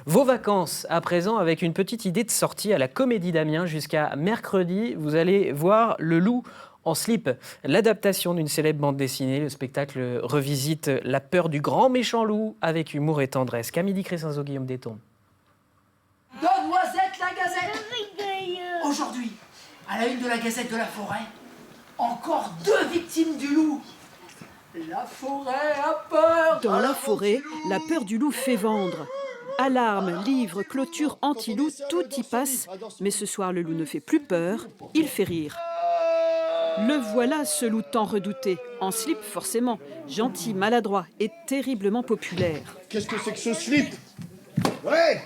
Vos vacances à présent avec une petite idée de sortie à la Comédie d'Amiens jusqu'à mercredi. Vous allez voir Le Loup en slip, l'adaptation d'une célèbre bande dessinée. Le spectacle revisite la peur du grand méchant loup avec humour et tendresse. Camille Crescenzo, Guillaume Détombe. Demoisette la Gazette. Aujourd'hui, à la une de la Gazette de la Forêt, encore 2 victimes du loup. La forêt a peur. Dans la forêt, la peur du loup fait vendre. Alarme, livres, clôture, anti-loup, tout y passe. Mais ce soir, le loup ne fait plus peur, il fait rire. Le voilà, ce loup tant redouté. En slip, forcément. Gentil, maladroit et terriblement populaire. Qu'est-ce que c'est que ce slip? Ouais,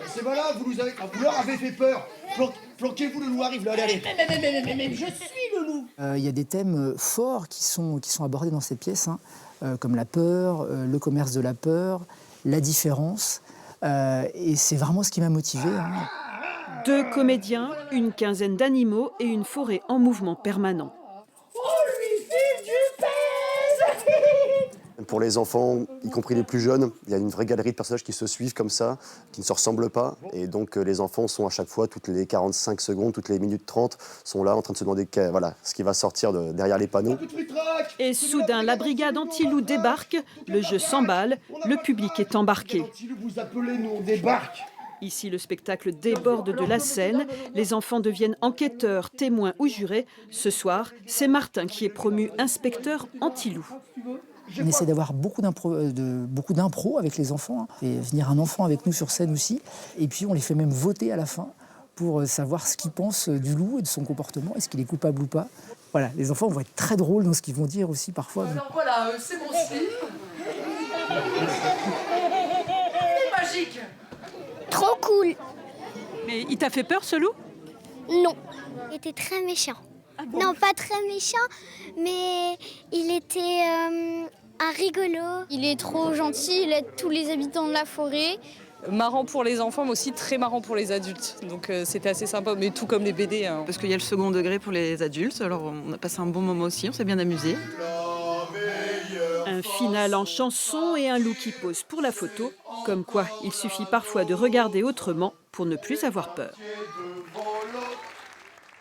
c'est voilà, vous leur avez fait peur. Planquez-vous, le loup arrive, là, allez. Mais je suis le loup. Il y a des thèmes forts qui sont abordés dans cette pièce, comme la peur, le commerce de la peur, la différence. Et c'est vraiment ce qui m'a motivé. 2 comédiens, une quinzaine d'animaux et une forêt en mouvement permanent. On lui file du pèse. Pour les enfants, y compris les plus jeunes, il y a une vraie galerie de personnages qui se suivent comme ça, qui ne se ressemblent pas. Et donc les enfants sont à chaque fois, toutes les 45 secondes, toutes les minutes 30, sont là en train de se demander voilà, ce qui va sortir derrière les panneaux. Et soudain, la brigade anti-loup débarque, le jeu s'emballe, le public est embarqué. Vous appelez, nous on débarque. Ici, le spectacle déborde de la scène. Les enfants deviennent enquêteurs, témoins ou jurés. Ce soir, c'est Martin qui est promu inspecteur anti-loup. On essaie d'avoir beaucoup d'impro avec les enfants, et venir un enfant avec nous sur scène aussi. Et puis on les fait même voter à la fin pour savoir ce qu'ils pensent du loup et de son comportement, est-ce qu'il est coupable ou pas. Voilà, les enfants vont être très drôles dans ce qu'ils vont dire aussi parfois. Alors voilà, c'est mon slip. C'est magique. Trop cool. Mais il t'a fait peur, ce loup? Non. Il était très méchant. Non, pas très méchant, mais il était un rigolo. Il est trop gentil, il aide tous les habitants de la forêt. Marrant pour les enfants, mais aussi très marrant pour les adultes. Donc c'était assez sympa, mais tout comme les BD. Hein. Parce qu'il y a le second degré pour les adultes, alors on a passé un bon moment aussi, on s'est bien amusé. Un final en chanson et un loup qui pose pour la photo. Comme quoi, il suffit parfois de regarder autrement pour ne plus avoir peur.